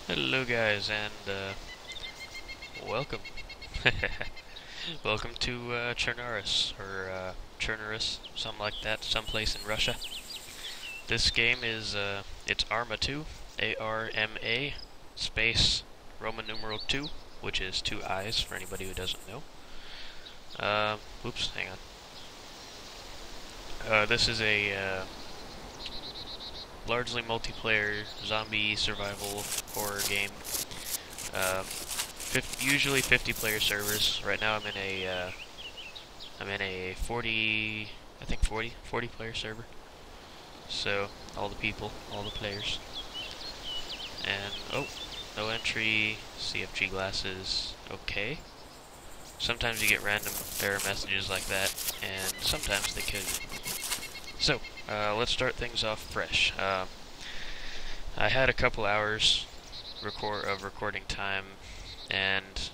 Hello guys, and welcome. Welcome to Chernarus, or Chernarus, something like that, someplace in Russia. This game is, it's ArmA II, A-R-M-A, space, Roman numeral 2, which is 2 I's for anybody who doesn't know. Oops, hang on. This is a largely multiplayer zombie survival horror game. Usually 50 player servers. Right now I'm in a 40 player server. So all the people, all the players. And oh, no entry, CFG glasses, okay. Sometimes you get random error messages like that, and sometimes they kill you. So, let's start things off fresh. I had a couple hours of recording time, and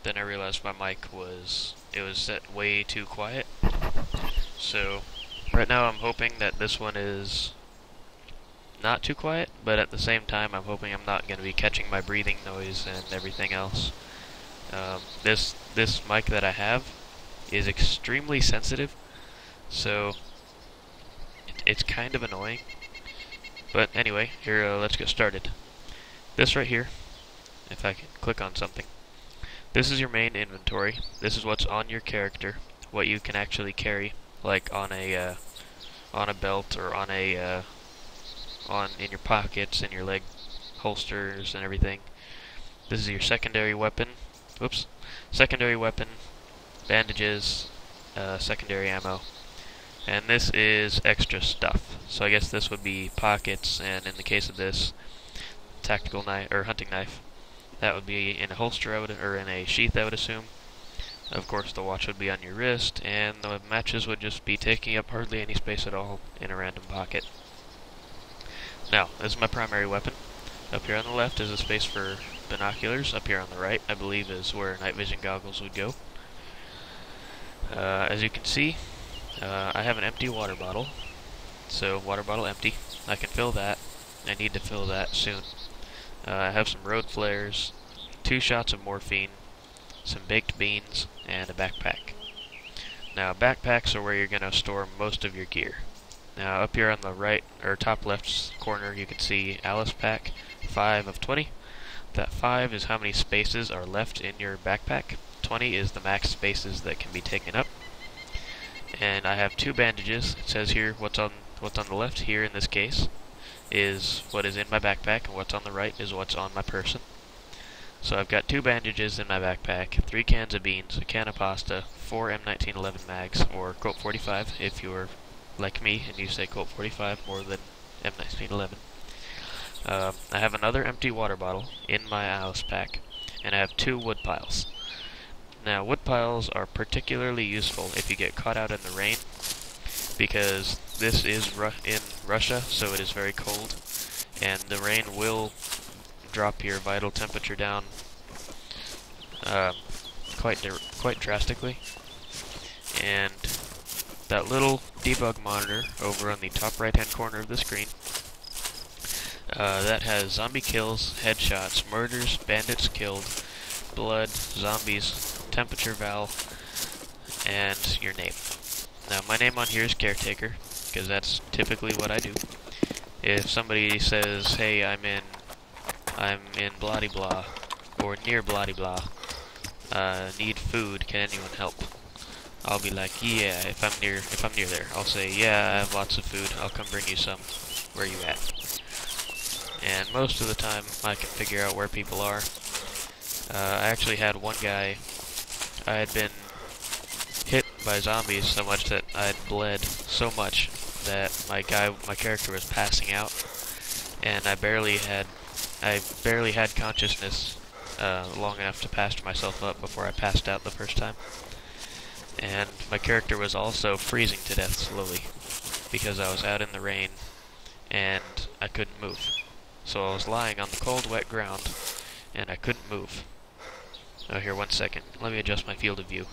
then I realized my mic was set way too quiet. So, right now I'm hoping that this one is not too quiet, but at the same time I'm hoping I'm not going to be catching my breathing noise and everything else. This mic that I have is extremely sensitive, so it's kind of annoying. But anyway, here, let's get started. This right here, if I can click on something, this is your main inventory. This is what's on your character, what you can actually carry, like on a belt or in your pockets, in your leg holsters and everything. This is your secondary weapon. Whoops. Secondary weapon, bandages, secondary ammo. And this is extra stuff. So I guess this would be pockets, and in the case of this, tactical knife or hunting knife. That would be in a holster, or in a sheath, I would assume. Of course, the watch would be on your wrist, and the matches would just be taking up hardly any space at all in a random pocket. Now, this is my primary weapon. Up here on the left is a space for binoculars. Up here on the right, I believe, is where night vision goggles would go. As you can see, I have an empty water bottle, so water bottle empty. I can fill that. I need to fill that soon. I have some road flares, 2 shots of morphine, some baked beans, and a backpack. Now, backpacks are where you're going to store most of your gear. Now, up here on the right, or top left corner, you can see Alice pack, 5 of 20. That 5 is how many spaces are left in your backpack. 20 is the max spaces that can be taken up. And I have 2 bandages. It says here what's on the left here in this case is what is in my backpack, and what's on the right is what's on my person. So I've got 2 bandages in my backpack, 3 cans of beans, a can of pasta, 4 M1911 mags, or Colt 45 if you're like me and you say Colt 45 more than M1911. I have another empty water bottle in my Alice pack, and I have 2 wood piles. Now, wood piles are particularly useful if you get caught out in the rain, because this is in Russia, so it is very cold, and the rain will drop your vital temperature down quite drastically. And that little debug monitor over on the top right-hand corner of the screen, that has zombie kills, headshots, murders, bandits killed, blood, zombies, temperature valve, and your name. Now, my name on here is Caretaker, because that's typically what I do. If somebody says, "Hey, I'm in bloody blah, or near bloody blah, need food, can anyone help?" I'll be like, "Yeah, if I'm near there." I'll say, "Yeah, I have lots of food, I'll come bring you some. Where you at?" And most of the time, I can figure out where people are. I actually had one guy, I had been hit by zombies so much that I had bled so much that my character was passing out, and I barely had consciousness long enough to patch myself up before I passed out the first time. And my character was also freezing to death slowly, because I was out in the rain and I couldn't move. So I was lying on the cold, wet ground, and I couldn't move. Oh, here, 1 second. Let me adjust my field of view.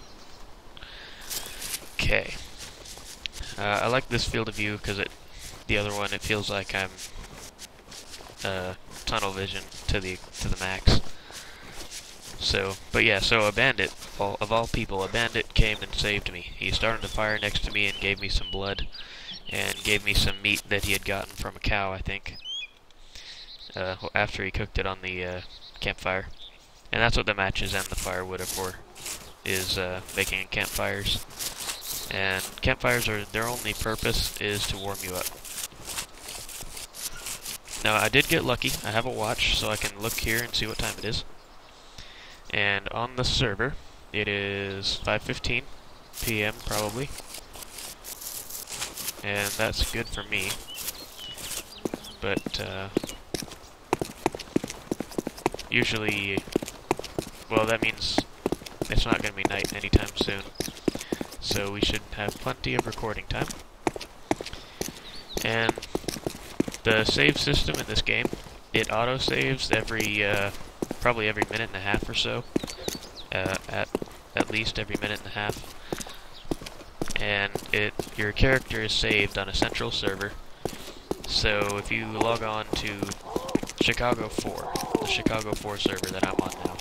Okay. I like this field of view because the other one, it feels like I'm tunnel vision to the max. So, but yeah, so a bandit, of all people, a bandit came and saved me. He started to fire next to me and gave me some blood, and gave me some meat that he had gotten from a cow, I think, after he cooked it on the campfire. And that's what the matches and the firewood are for, is making campfires. And campfires are, their only purpose is to warm you up. Now, I did get lucky. I have a watch, so I can look here and see what time it is. And on the server, it is 5:15 p.m. probably. And that's good for me. But, usually, well, that means it's not going to be night anytime soon. So we should have plenty of recording time. And the save system in this game, it auto-saves every, probably every minute and a half or so. At least every minute and a half. And your character is saved on a central server. So if you log on to Chicago 4, the Chicago 4 server that I'm on now,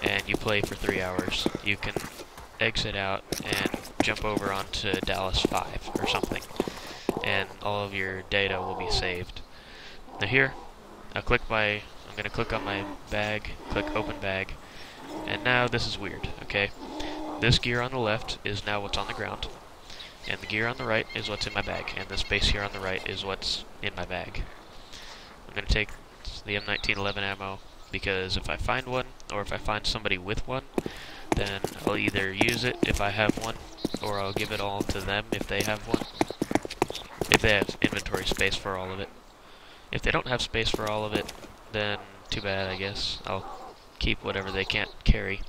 and you play for 3 hours, you can exit out and jump over onto Dallas 5 or something, and all of your data will be saved. Now here, I'm going to click on my bag, click open bag, and now this is weird, okay? This gear on the left is now what's on the ground, and the gear on the right is what's in my bag, and the space here on the right is what's in my bag. I'm going to take the M1911 ammo, because if I find one, or if I find somebody with one, then I'll either use it if I have one, or I'll give it all to them if they have one. If they have inventory space for all of it. If they don't have space for all of it, then too bad, I guess. I'll keep whatever they can't carry.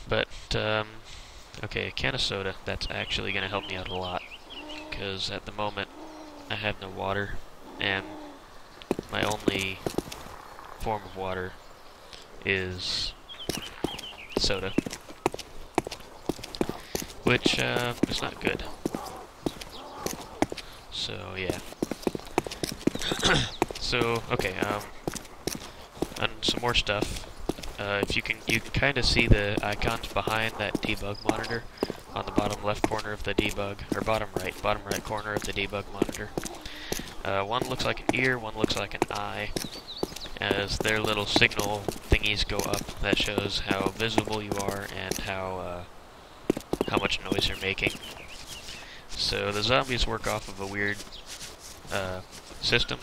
But, okay, a can of soda, that's actually going to help me out a lot. Because at the moment, I have no water, and my only form of water is soda, which is not good. So yeah. So okay, and some more stuff. If you can kind of see the icons behind that debug monitor on the bottom left corner of the debug, or bottom right corner of the debug monitor. One looks like an ear, one looks like an eye. As their little signal thingies go up, that shows how visible you are and how much noise you're making. So the zombies work off of a weird system.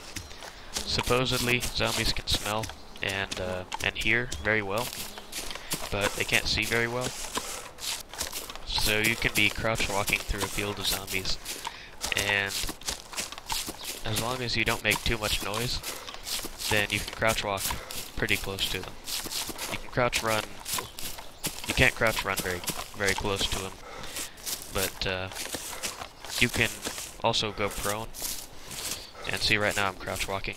Supposedly, zombies can smell and hear very well, but they can't see very well. So you can be crouch walking through a field of zombies, and as long as you don't make too much noise, then you can crouch walk pretty close to them. You can crouch run. You can't crouch run very close to them, but you can also go prone. And see, right now I'm crouch walking,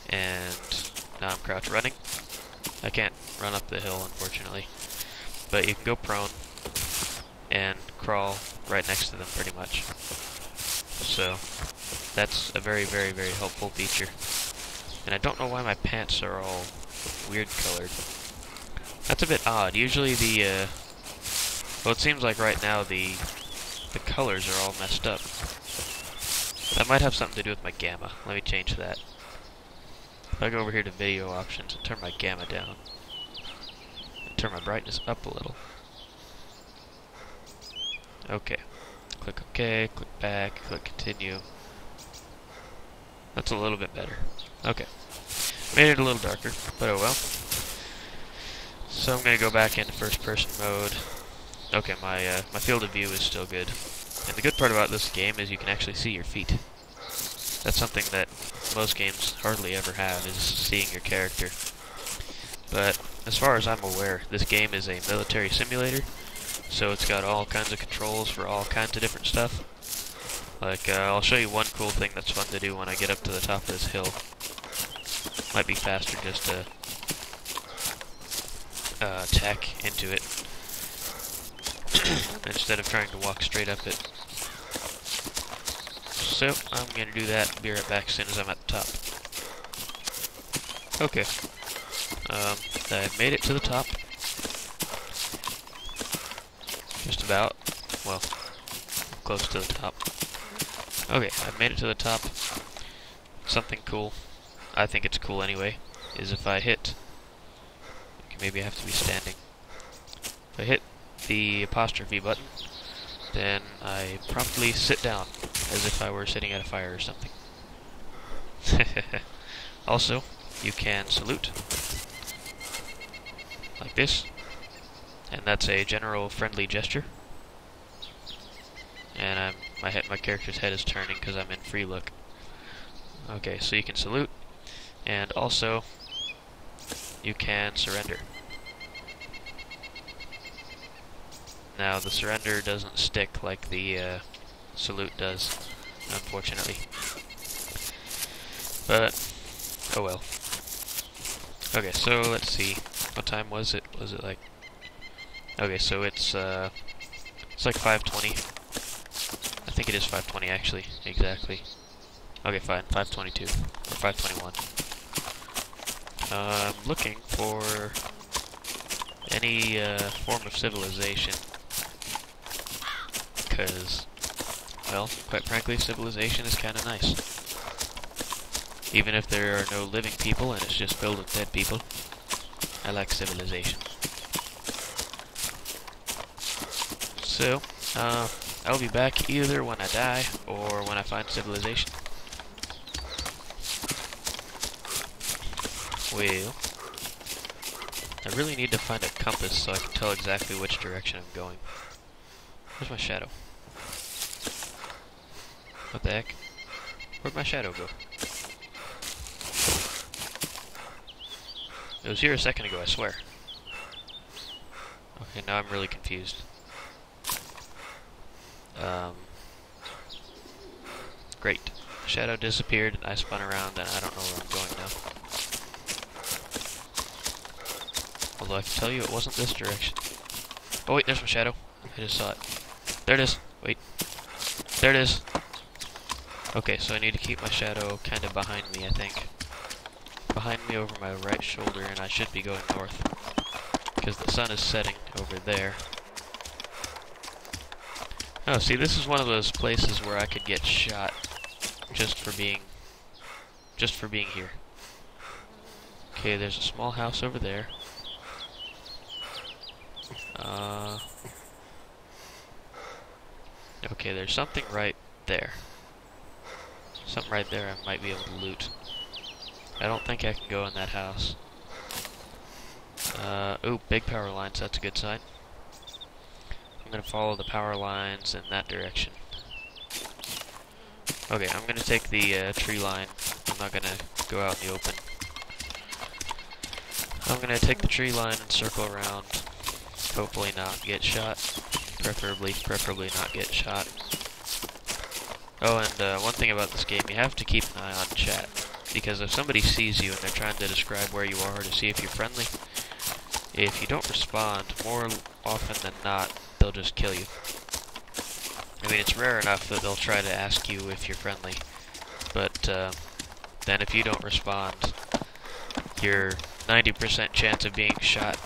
and now I'm crouch running. I can't run up the hill, unfortunately, but you can go prone and crawl right next to them, pretty much. So that's a very, very, very helpful feature. And I don't know why my pants are all weird colored. That's a bit odd. Usually well, it seems like right now the colors are all messed up. That might have something to do with my gamma. Let me change that. If I go over here to video options and turn my gamma down, and turn my brightness up a little. Okay. Click OK, click back, click continue. That's a little bit better. Okay. Made it a little darker, but oh well. So I'm going to go back into first person mode. Okay, my field of view is still good. And the good part about this game is you can actually see your feet. That's something that most games hardly ever have, is seeing your character. But as far as I'm aware, this game is a military simulator, so it's got all kinds of controls for all kinds of different stuff. Like, I'll show you one cool thing that's fun to do when I get up to the top of this hill. Might be faster just to tack into it instead of trying to walk straight up it. So, I'm gonna do that, be right back as soon as I'm at the top. Okay. I made it to the top. Just about. Well, close to the top. Okay, I've made it to the top. Something cool, I think it's cool anyway, is if I hit... Okay, maybe I have to be standing. If I hit the apostrophe button, then I promptly sit down, as if I were sitting at a fire or something. Also, you can salute, like this, and that's a general friendly gesture. And my character's head is turning because I'm in free look. Okay, so you can salute, and also you can surrender. Now the surrender doesn't stick like the salute does, unfortunately. But oh well. Okay, so let's see. What time was it? Was it like... Okay, so it's like 5:20. I think it is 5:20 actually, exactly. Okay, fine, 5:22 or 5:21. I'm looking for any form of civilization, because, well, quite frankly, civilization is kind of nice. Even if there are no living people and it's just filled with dead people, I like civilization. So, I'll be back either when I die or when I find civilization. Well, I really need to find a compass so I can tell exactly which direction I'm going. Where's my shadow? What the heck? Where'd my shadow go? It was here a second ago, I swear. Okay, now I'm really confused. Great. The shadow disappeared, and I spun around, and I don't know where I'm going now. Although I can tell you it wasn't this direction. Oh wait, there's my shadow. I just saw it. There it is. Wait. There it is. Okay, so I need to keep my shadow kind of behind me, I think. Behind me over my right shoulder, and I should be going north. Because the sun is setting over there. Oh, see, this is one of those places where I could get shot just for being here. Okay, there's a small house over there. Okay, there's something right there. Something right there I might be able to loot. I don't think I can go in that house. Ooh, big power lines, that's a good sign. I'm gonna follow the power lines in that direction. Okay, I'm gonna take the tree line. I'm not gonna go out in the open. I'm gonna take the tree line and circle around. Hopefully not get shot. Preferably not get shot. Oh, and one thing about this game, you have to keep an eye on chat. Because if somebody sees you and they're trying to describe where you are to see if you're friendly, if you don't respond, more often than not, they'll just kill you. I mean, it's rare enough that they'll try to ask you if you're friendly, but then if you don't respond, your 90% chance of being shot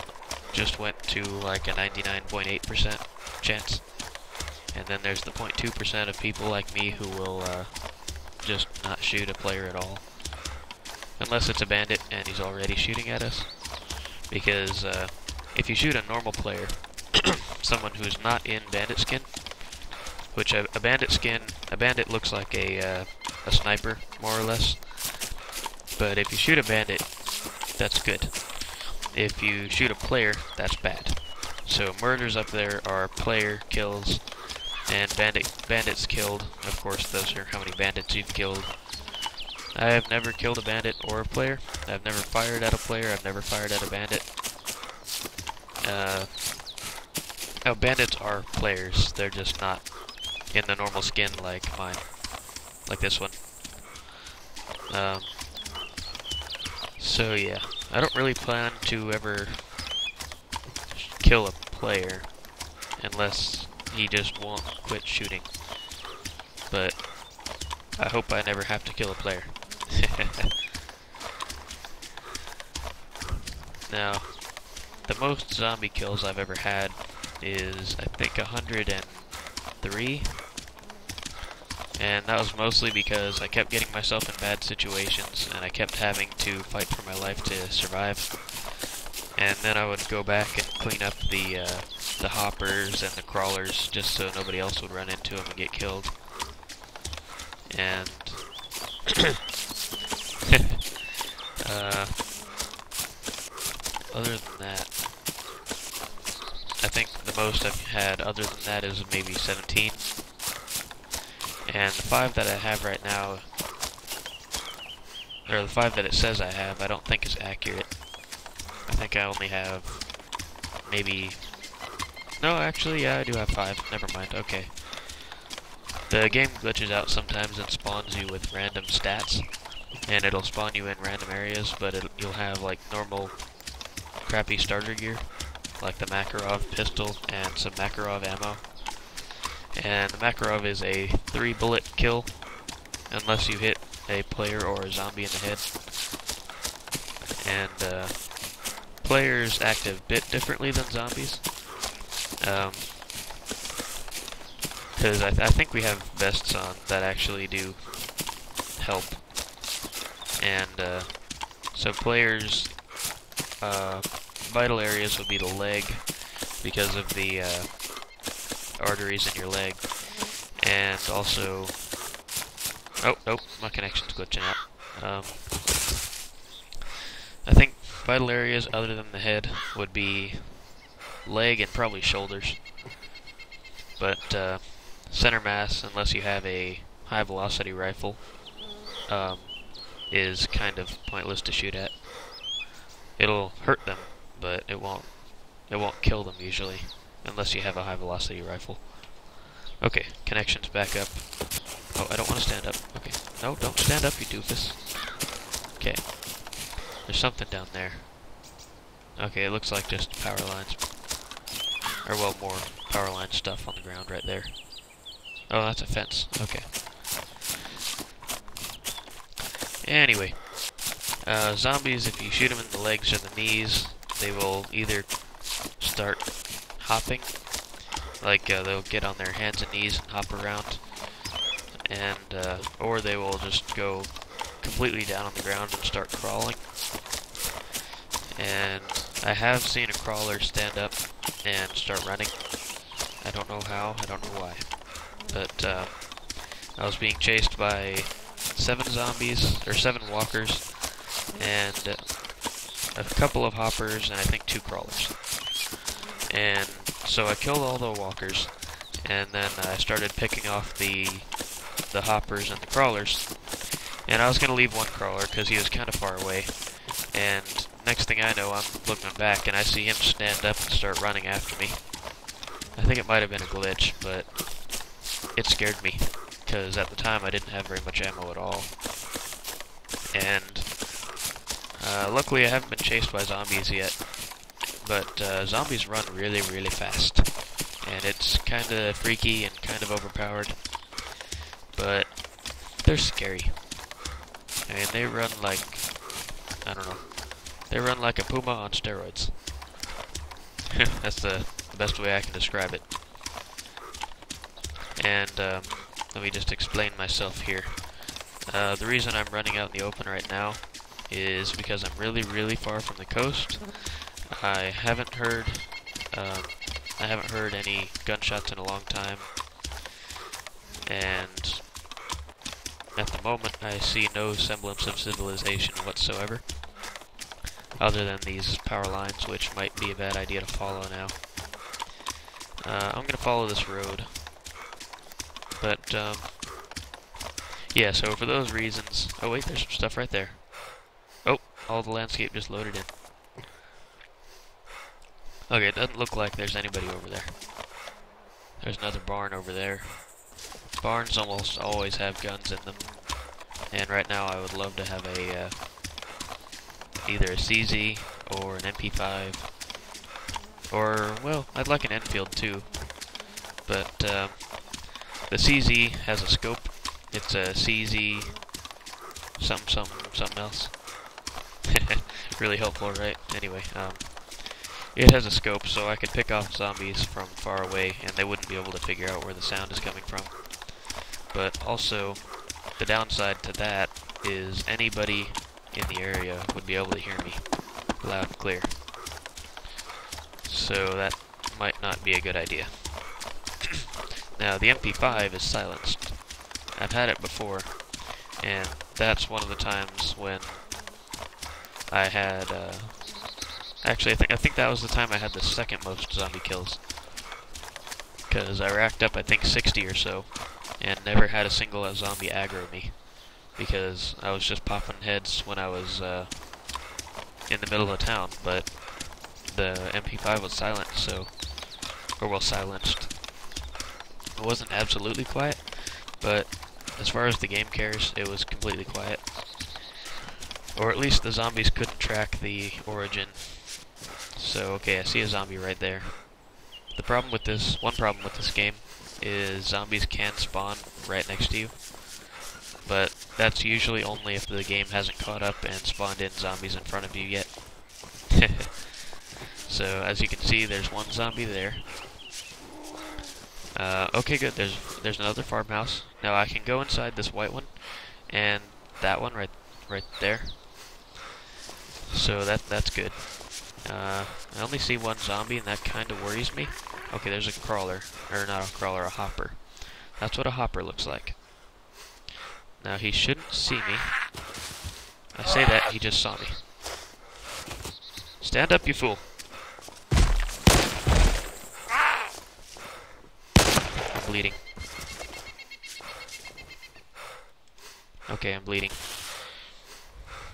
just went to like a 99.8% chance. And then there's the 0.2% of people like me who will just not shoot a player at all. Unless it's a bandit and he's already shooting at us. Because if you shoot a normal player, someone who's not in bandit skin, which a bandit looks like a sniper, more or less. But if you shoot a bandit, that's good. If you shoot a player, that's bad. So murders up there are player kills, and bandits killed. Of course, those are how many bandits you've killed. I have never killed a bandit or a player. I've never fired at a player. I've never fired at a bandit. Oh, bandits are players. They're just not in the normal skin like mine. Like this one. So yeah, I don't really plan to ever kill a player unless he just won't quit shooting. But I hope I never have to kill a player. Now, the most zombie kills I've ever had is, I think, 103. And that was mostly because I kept getting myself in bad situations, and I kept having to fight for my life to survive. And then I would go back and clean up the hoppers and the crawlers, just so nobody else would run into them and get killed. And other than that, I think the most I've had other than that is maybe 17. And the 5 that I have right now, or the 5 that it says I have, I don't think is accurate. I think I only have maybe... No, actually, yeah, I do have 5. Never mind, okay. The game glitches out sometimes and spawns you with random stats. And it'll spawn you in random areas, but you'll have, like, normal crappy starter gear. Like the Makarov pistol and some Makarov ammo. And the Makarov is a 3-bullet kill, unless you hit a player or a zombie in the head. And players act a bit differently than zombies. Because I think we have vests on that actually do help. And so players' vital areas would be the leg, because of the arteries in your leg, and also... Oh, nope, my connection's glitching out. I think vital areas other than the head would be leg and probably shoulders. But center mass, unless you have a high velocity rifle, is kind of pointless to shoot at. It'll hurt them, but it won't kill them usually, unless you have a high velocity rifle. Okay, connection's back up. Oh, I don't want to stand up. Okay, no, don't stand up, you doofus. Okay, there's something down there. Okay, it looks like just power lines. Or, well, more power line stuff on the ground right there. Oh, that's a fence. Okay. Anyway, zombies, if you shoot them in the legs or the knees, they will either start hopping, like they'll get on their hands and knees and hop around, and or they will just go completely down on the ground and start crawling. And I have seen a crawler stand up and start running. I don't know how, I don't know why. But I was being chased by 7 zombies, or 7 walkers, and a couple of hoppers, and I think 2 crawlers. And so I killed all the walkers, and then I started picking off the hoppers and the crawlers. And I was going to leave one crawler because he was kind of far away. And next thing I know, I'm looking back and I see him stand up and start running after me. I think it might have been a glitch, but it scared me, because at the time I didn't have very much ammo at all. And luckily I haven't been chased by zombies yet, but zombies run really, really fast. And it's kind of freaky and kind of overpowered, but they're scary. I mean, they run like, I don't know, they run like a puma on steroids. That's the best way I can describe it. And let me just explain myself here. The reason I'm running out in the open right now is because I'm really, really far from the coast. I haven't heard any gunshots in a long time, and at the moment I see no semblance of civilization whatsoever, other than these power lines, which might be a bad idea to follow now. I'm gonna follow this road, but yeah, so for those reasons... Oh wait, there's some stuff right there. Oh, all the landscape just loaded in. Okay, it doesn't look like there's anybody over there. There's another barn over there. Barns almost always have guns in them. And right now I would love to have a either a CZ or an MP5. Or, well, I'd like an Enfield too. But the CZ has a scope, It's a CZ something else. Really helpful, right? Anyway, it has a scope, so I could pick off zombies from far away, and they wouldn't be able to figure out where the sound is coming from. But also, the downside to that is anybody in the area would be able to hear me loud and clear. So that might not be a good idea. Now, the MP5 is silenced. I've had it before, and that's one of the times when I had, actually, I think that was the time I had the second most zombie kills. Because I racked up, I think, 60 or so, and never had a single zombie aggro me. Because I was just popping heads when I was, in the middle of town, but the MP5 was silent, so, or well, silenced. It wasn't absolutely quiet, but as far as the game cares, it was completely quiet. Or at least the zombies couldn't track the origin. So, okay, I see a zombie right there. The problem with this, one problem with this game, is zombies can spawn right next to you. But that's usually only if the game hasn't caught up and spawned in zombies in front of you yet. So, as you can see, there's one zombie there. Okay, good. There's another farmhouse. Now I can go inside this white one, and that one right there. So that's good. I only see one zombie, and that kind of worries me. Okay, there's a crawler, or not a crawler, a hopper. That's what a hopper looks like. Now he shouldn't see me. I say that, he just saw me. Stand up, you fool. I'm bleeding. Okay, I'm bleeding.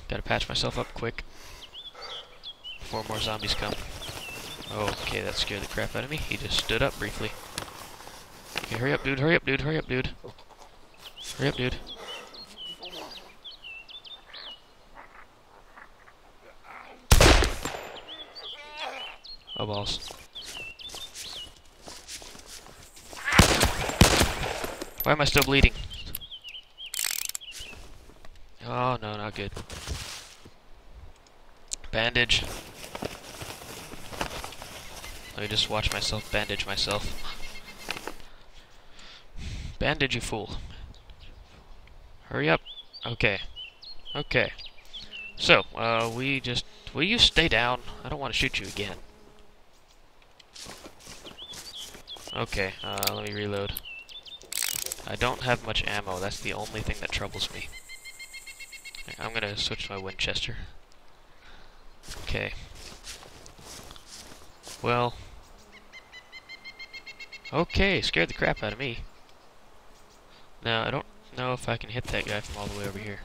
Gotta patch myself up quick before more zombies come. Okay, that scared the crap out of me. He just stood up briefly. Okay, hurry up, dude, hurry up, dude, hurry up, dude. Hurry up, dude. Oh, balls. Why am I still bleeding? Oh, no, not good. Bandage. Let me just watch myself bandage myself. Bandage, you fool. Hurry up. Okay. Okay. So, will you stay down? I don't want to shoot you again. Okay, let me reload. I don't have much ammo, that's the only thing that troubles me. I'm gonna switch to my Winchester. Okay. Well. Okay, scared the crap out of me. Now, I don't know if I can hit that guy from all the way over here.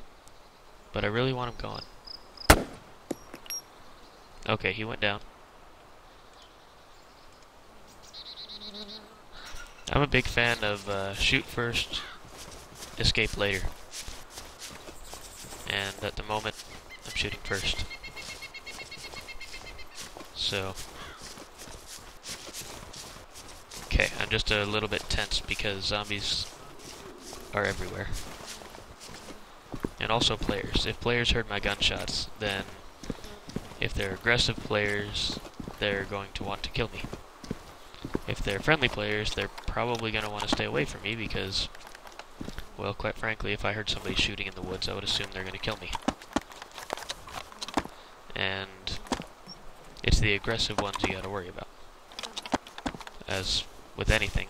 But I really want him gone. Okay, he went down. I'm a big fan of shoot first, escape later. And at the moment, I'm shooting first. So, okay, I'm just a little bit tense because zombies are everywhere. And also players. If players heard my gunshots, then if they're aggressive players, they're going to want to kill me. If they're friendly players, they're probably going to want to stay away from me because, well, quite frankly, if I heard somebody shooting in the woods, I would assume they're going to kill me. And it's the aggressive ones you got to worry about. As with anything.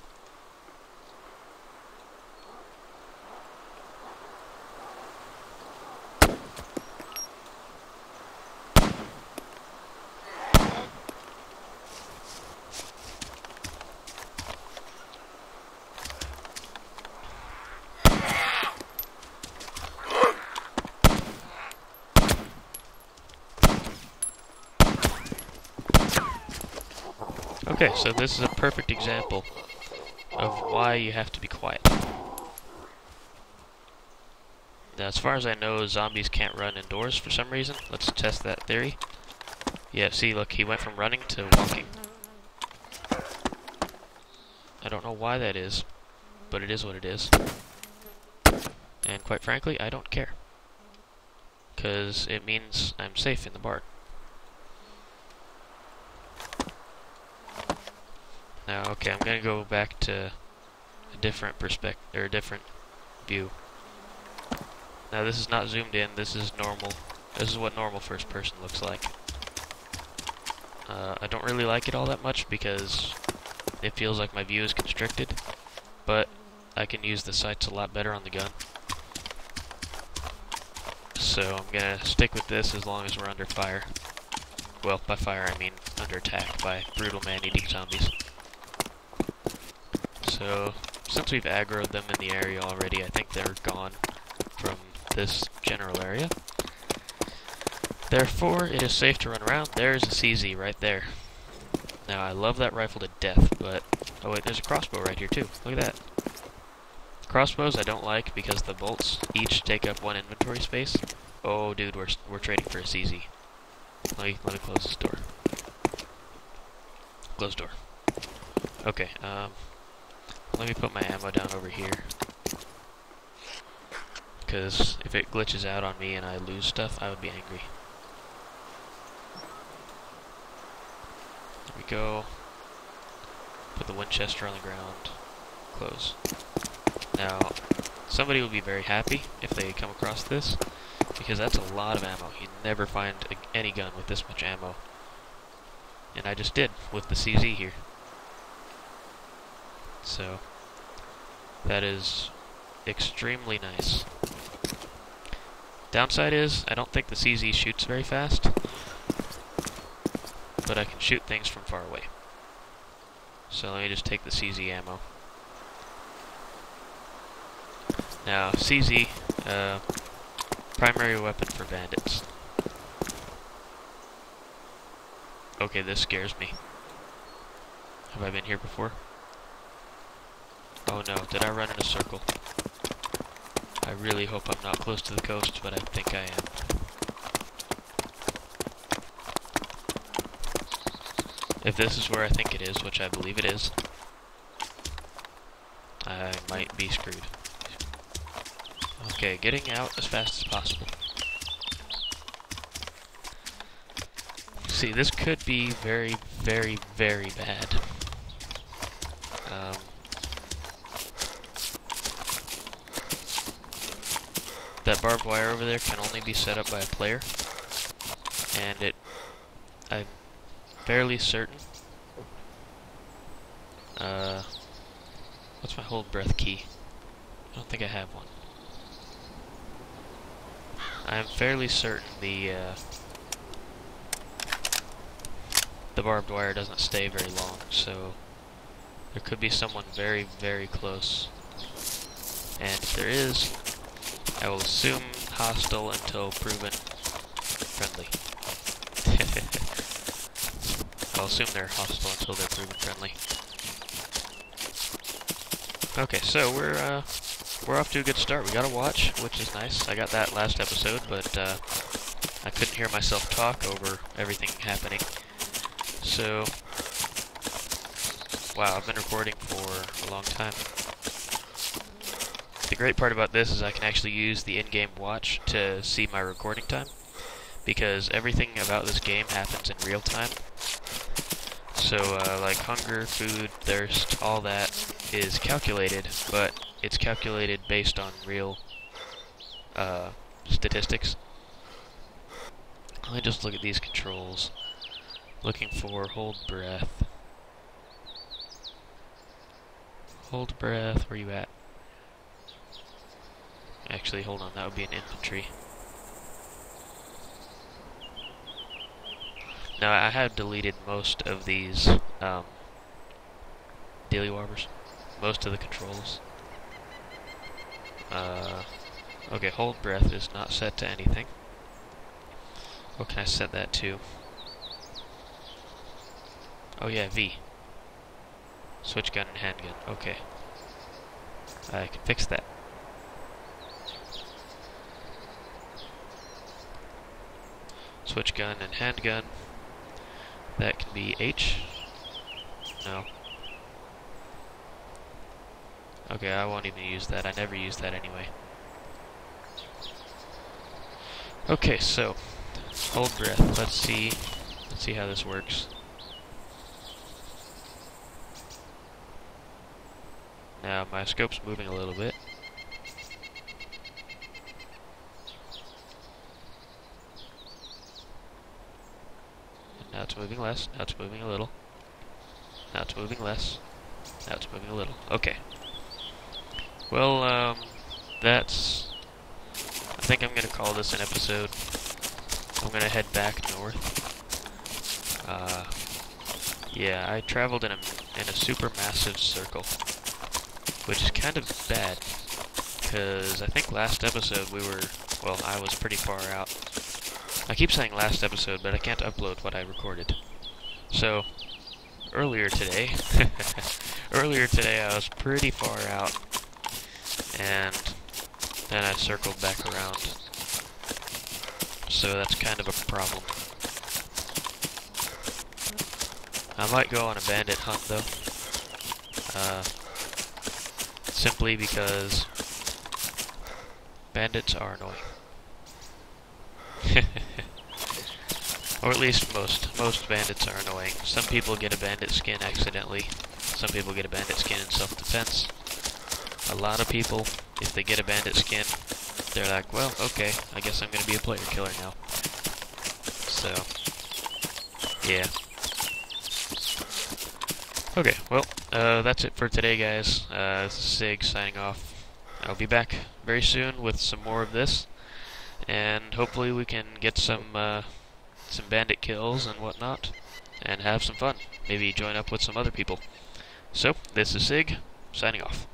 Okay, so this is a perfect example of why you have to be quiet. Now, as far as I know, zombies can't run indoors for some reason. Let's test that theory. Yeah, see, look, he went from running to walking. I don't know why that is, but it is what it is. And quite frankly, I don't care. Because it means I'm safe in the barn. Now, okay, I'm gonna go back to a different perspective, or a different view. Now, this is not zoomed in, this is normal. This is what normal first person looks like. I don't really like it all that much because it feels like my view is constricted, but I can use the sights a lot better on the gun. So I'm gonna stick with this as long as we're under fire. Well, by fire I mean under attack by brutal man-eating zombies. So, since we've aggroed them in the area already, I think they're gone from this general area. Therefore, it is safe to run around. There's a CZ right there. Now, I love that rifle to death, but... Oh wait, there's a crossbow right here too. Look at that. Crossbows I don't like because the bolts each take up 1 inventory space. Oh, dude, we're trading for a CZ. Let me close this door. Close door. Okay, let me put my ammo down over here. Because if it glitches out on me and I lose stuff, I would be angry. There we go. Put the Winchester on the ground. Close. Now, somebody will be very happy if they come across this, because that's a lot of ammo. You never find any gun with this much ammo. And I just did with the CZ here. So, that is extremely nice. Downside is, I don't think the CZ shoots very fast, but I can shoot things from far away. So let me just take the CZ ammo. Now, CZ, primary weapon for bandits. Okay, this scares me. Have I been here before? Oh no, did I run in a circle? I really hope I'm not close to the coast, but I think I am. If this is where I think it is, which I believe it is, I might be screwed. Okay, getting out as fast as possible. See, this could be very, very, very bad. That barbed wire over there can only be set up by a player, and I'm fairly certain. What's my hold breath key? I don't think I have one. I'm fairly certain the barbed wire doesn't stay very long, so there could be someone very, very close. And if there is, I will assume hostile until proven friendly. I'll assume they're hostile until they're proven friendly. Okay, so we're off to a good start. We got a watch, which is nice. I got that last episode, but I couldn't hear myself talk over everything happening. So, wow, I've been recording for a long time. The great part about this is I can actually use the in-game watch to see my recording time, because everything about this game happens in real time. So, like hunger, food, thirst, all that is calculated, but it's calculated based on real statistics. Let me just look at these controls. Looking for hold breath. Hold breath, where you at? Actually, hold on, that would be an infantry. Now, I have deleted most of these dealy-wobbers. Most of the controls. Okay, hold breath is not set to anything. What can I set that to? Oh yeah, V. Switch gun and handgun. Okay. I can fix that. Switch gun and handgun. That can be H. No. Okay, I won't even use that. I never use that anyway. Okay, so hold breath. Let's see how this works. Now my scope's moving a little bit. And now it's moving less. Now it's moving a little. Now it's moving less. Now it's moving a little. Okay. Well, that's... I think I'm gonna call this an episode. I'm gonna head back north. Yeah, I traveled in a super massive circle, which is kind of bad, because I think last episode we were, well, I was pretty far out. I keep saying last episode, but I can't upload what I recorded. So, earlier today I was pretty far out, and then I circled back around. So that's kind of a problem. I might go on a bandit hunt though. Simply because bandits are annoying. Or at least most bandits are annoying. Some people get a bandit skin accidentally. Some people get a bandit skin in self-defense. A lot of people, if they get a bandit skin, they're like, well, okay, I guess I'm gonna be a player killer now. So, yeah. Okay, well, that's it for today, guys. This is Sig signing off. I'll be back very soon with some more of this, and hopefully we can get some bandit kills and whatnot, and have some fun. Maybe join up with some other people. So, this is Sig, signing off.